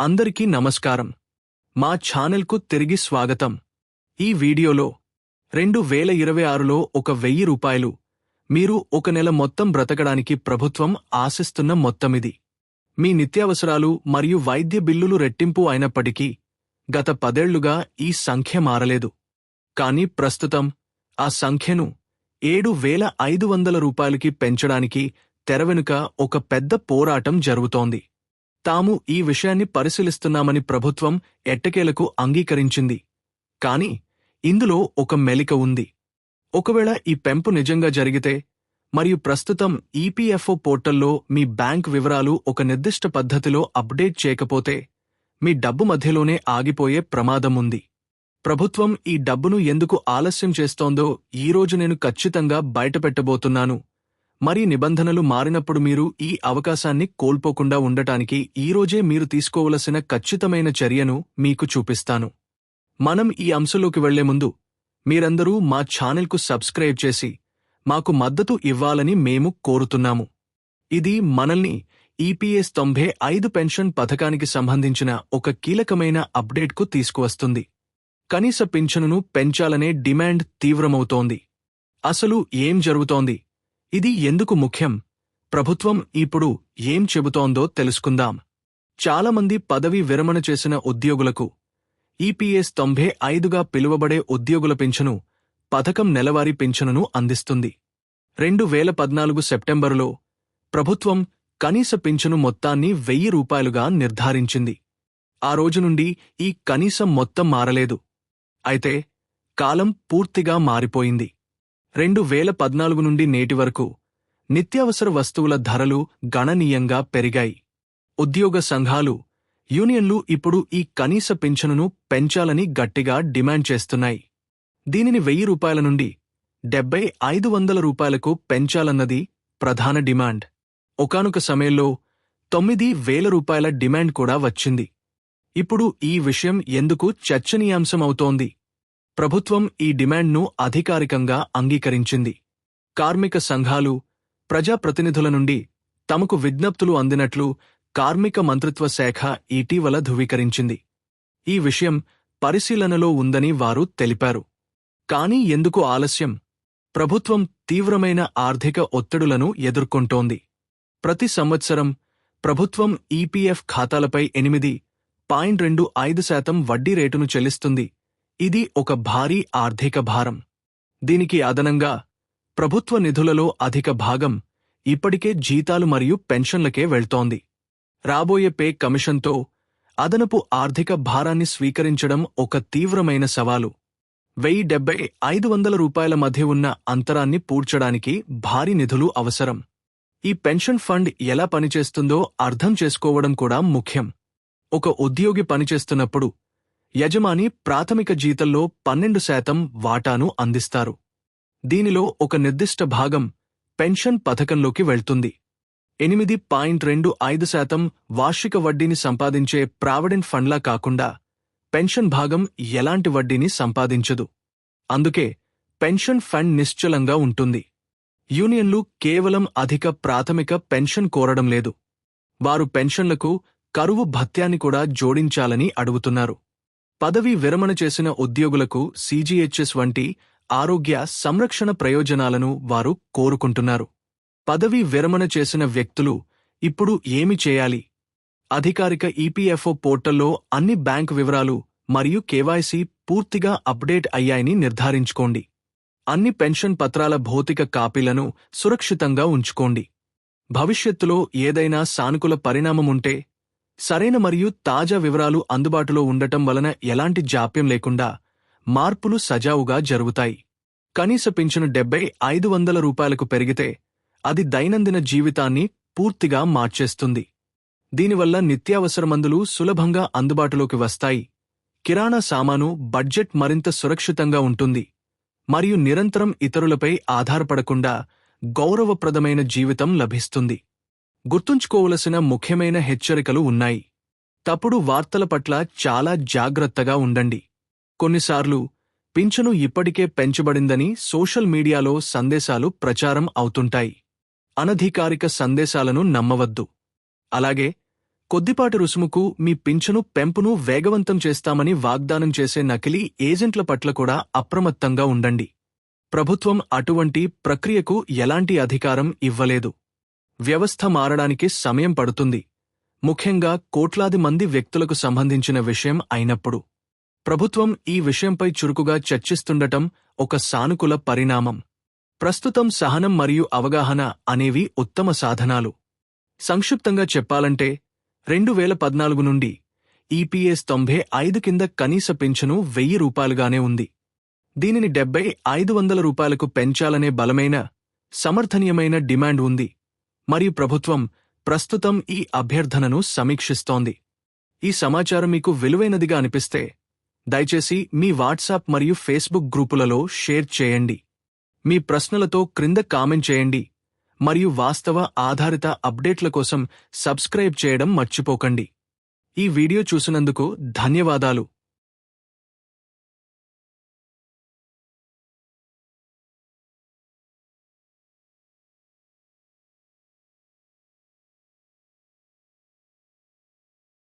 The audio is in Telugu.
అందరికీ నమస్కారం. మా ఛానల్కు తిరిగి స్వాగతం. ఈ వీడియోలో 2026లో 1000 రూపాయలు మీరు ఒక నెల మొత్తం బ్రతకడానికి ప్రభుత్వం ఆశిస్తున్న మొత్తమిది. మీ నిత్యావసరాలు మరియు వైద్య బిల్లులు రెట్టింపు అయినప్పటికీ గత 10 ఏళ్లుగా ఈ సంఖ్య మారలేదు. కానీ ప్రస్తుతం ఆ సంఖ్యను 7500 రూపాయలకి పెంచడానికి తెరవెనుక ఒక పెద్ద పోరాటం జరుగుతోంది. తాము ఈ విషయాన్ని పరిశీలిస్తున్నామని ప్రభుత్వం ఎట్టకేలకు అంగీకరించింది. కాని ఇందులో ఒక మెలిక ఉంది. ఒకవేళ ఈ పెంపు నిజంగా జరిగితే మరియు ప్రస్తుతం ఈపీఎఫ్ఓ పోర్టల్లో మీ బ్యాంక్ వివరాలు ఒక నిర్దిష్ట పద్ధతిలో అప్డేట్ చేయకపోతే మీ డబ్బు మధ్యలోనే ఆగిపోయే ప్రమాదం ఉంది. ప్రభుత్వం ఈ డబ్బును ఎందుకు ఆలస్యం చేస్తోందో ఈరోజు నేను ఖచ్చితంగా బయటపెట్టబోతున్నాను. మరి నిబంధనలు మారినప్పుడు మీరు ఈ అవకాశాన్ని కోల్పోకుండా ఉండటానికి ఈరోజే మీరు తీసుకోవలసిన ఖచ్చితమైన చర్యను మీకు చూపిస్తాను. మనం ఈ అంశంలోకి వెళ్లే ముందు మీరందరూ మా ఛానల్కు సబ్స్క్రైబ్ చేసి మాకు మద్దతు ఇవ్వాలని మేము కోరుతున్నాము. ఇది మనల్ని ఈపీఎస్ 95 పెన్షన్ పథకానికి సంబంధించిన ఒక కీలకమైన అప్డేట్కు తీసుకువస్తుంది. కనీస పింఛనును పెంచాలనే డిమాండ్ తీవ్రమవుతోంది. అసలు ఏం జరుగుతోంది? ఇది ఎందుకు ముఖ్యం? ప్రభుత్వం ఇప్పుడు ఏం చెబుతోందో తెలుసుకుందాం. చాలామంది పదవీ విరమణ చేసిన ఉద్యోగులకు ఈపీఎస్ 95గా పిలువబడే ఉద్యోగుల పింఛను పథకం నెలవారీ పింఛనును అందిస్తుంది. 2014 సెప్టెంబరులో ప్రభుత్వం కనీస పింఛను మొత్తాన్ని 1000 రూపాయలుగా నిర్ధారించింది. ఆ రోజు నుండి ఈ కనీసం మొత్తం మారలేదు. అయితే కాలం పూర్తిగా మారిపోయింది. 2014 నుండి నేటి వరకు నిత్యావసర వస్తువుల ధరలు గణనీయంగా పెరిగాయి. ఉద్యోగ సంఘాలు, యూనియన్లు ఇప్పుడు ఈ కనీస పింఛనును పెంచాలని గట్టిగా డిమాండ్ చేస్తున్నాయి. దీనిని 1000 రూపాయల నుండి 7500 రూపాయలకు పెంచాలన్నది ప్రధాన డిమాండ్. ఒకానొక సమయంలో 9000 రూపాయల డిమాండ్ కూడా వచ్చింది. ఇప్పుడు ఈ విషయం ఎందుకు చర్చనీయాంశమవుతోంది? ప్రభుత్వం ఈ డిమాండ్ను అధికారికంగా అంగీకరించింది. కార్మిక సంఘాలు, ప్రజాప్రతినిధుల నుండి తమకు విజ్ఞప్తులు అందినట్లు కార్మిక మంత్రిత్వ శాఖ ఇటీవల ధృవీకరించింది. ఈ విషయం పరిశీలనలో ఉందని వారు తెలిపారు. కానీ ఎందుకు ఆలస్యం? ప్రభుత్వం తీవ్రమైన ఆర్థిక ఒత్తిడులను ఎదుర్కొంటోంది. ప్రతి సంవత్సరం ప్రభుత్వం ఈపీఎఫ్ ఖాతాలపై 8.25% వడ్డీ రేటును చెల్లిస్తుంది. ఇది ఒక భారీ ఆర్థిక భారం. దీనికి అదనంగా ప్రభుత్వ నిధులలో అధిక భాగం ఇప్పటికే జీతాలు మరియు పెన్షన్లకే వెళ్తోంది. రాబోయే పే కమిషన్తో అదనపు ఆర్థిక భారాన్ని స్వీకరించడం ఒక తీవ్రమైన సవాలు. 1000-500 రూపాయల మధ్య ఉన్న అంతరాన్ని పూడ్చడానికి భారీ నిధులు అవసరం. ఈ పెన్షన్ ఫండ్ ఎలా పనిచేస్తుందో అర్థం చేసుకోవడం కూడా ముఖ్యం. ఒక ఉద్యోగి పనిచేస్తున్నప్పుడు యజమాని ప్రాథమిక జీతంలో 12% వాటాను అందిస్తారు. దీనిలో ఒక నిర్దిష్ట భాగం పెన్షన్ పథకంలోకి వెళ్తుంది. 8.25% వార్షిక వడ్డీని సంపాదించే ప్రావిడెంట్ ఫండ్లా కాకుండా పెన్షన్ భాగం ఎలాంటి వడ్డీని సంపాదించదు. అందుకే పెన్షన్ ఫండ్ నిశ్చలంగా ఉంటుంది. యూనియన్లు కేవలం అధిక ప్రాథమిక పెన్షన్ కోరడం లేదు. వారు పెన్షన్లకు కరువు భత్యాన్ని కూడా జోడించాలని అడుగుతున్నారు. పదవీ విరమణ చేసిన ఉద్యోగులకు సీజీహెచ్ఎస్ వంటి ఆరోగ్య సంరక్షణ ప్రయోజనాలను వారు కోరుకుంటున్నారు. పదవీ విరమణ చేసిన వ్యక్తులు ఇప్పుడు ఏమి చేయాలి? అధికారిక ఈపీఎఫ్ఓ పోర్టల్లో అన్ని బ్యాంక్ వివరాలు మరియు కేవైసీ పూర్తిగా అప్డేట్ అయ్యాయని నిర్ధారించుకోండి. అన్ని పెన్షన్ పత్రాల భౌతిక కాపీలను సురక్షితంగా ఉంచుకోండి. భవిష్యత్తులో ఏదైనా సానుకూల పరిణామముంటే సరైన మరియు తాజా వివరాలు అందుబాటులో ఉండటం వలన ఎలాంటి జాప్యం లేకుండా మార్పులు సజావుగా జరుగుతాయి. కనీస పింఛను 7500 రూపాయలకు పెరిగితే అది దైనందిన జీవితాన్ని పూర్తిగా మార్చేస్తుంది. దీనివల్ల నిత్యావసర మందులు సులభంగా అందుబాటులోకి వస్తాయి. కిరాణా సామాను బడ్జెట్ మరింత సురక్షితంగా ఉంటుంది మరియు నిరంతరం ఇతరులపై ఆధారపడకుండా గౌరవప్రదమైన జీవితం లభిస్తుంది. గుర్తుంచుకోవలసిన ముఖ్యమైన హెచ్చరికలు ఉన్నాయి. తప్పుడు వార్తల పట్ల చాలా జాగ్రత్తగా ఉండండి. కొన్నిసార్లు పింఛను ఇప్పటికే పెంచబడిందని సోషల్ మీడియాలో సందేశాలు ప్రచారం అవుతుంటాయి. అనధికారిక సందేశాలను నమ్మవద్దు. అలాగే కొద్దిపాటి రుసుముకు మీ పింఛను పెంపును వేగవంతం చేస్తామని వాగ్దానం చేసే నకిలీ ఏజెంట్ల పట్ల కూడా అప్రమత్తంగా ఉండండి. ప్రభుత్వం అటువంటి ప్రక్రియకు ఎలాంటి అధికారం ఇవ్వలేదు. వ్యవస్థ మారడానికి సమయం పడుతుంది, ముఖ్యంగా కోట్లాది మంది వ్యక్తులకు సంబంధించిన విషయం అయినప్పుడు. ప్రభుత్వం ఈ విషయంపై చురుకుగా చర్చిస్తుండటం ఒక సానుకూల పరిణామం. ప్రస్తుతం సహనం మరియు అవగాహన అనేవి ఉత్తమ సాధనాలు. సంక్షిప్తంగా చెప్పాలంటే 2014 నుండి ఈపీఎస్ 95 కింద కనీస పింఛను 1000 రూపాయలుగానే ఉంది. దీనిని 7500 రూపాయలకు పెంచాలనే బలమైన, సమర్థనీయమైన డిమాండ్ ఉంది మరియు ప్రభుత్వం ప్రస్తుతం ఈ అభ్యర్థనను సమీక్షిస్తోంది. ఈ సమాచారం మీకు విలువైనదిగా అనిపిస్తే దయచేసి మీ వాట్సాప్ మరియు ఫేస్బుక్ గ్రూపులలో షేర్ చేయండి. మీ ప్రశ్నలతో క్రింద కామెంట్ చేయండి మరియు వాస్తవ ఆధారిత అప్డేట్ల కోసం సబ్స్క్రైబ్ చేయడం మర్చిపోకండి. ఈ వీడియో చూసినందుకు ధన్యవాదాలు.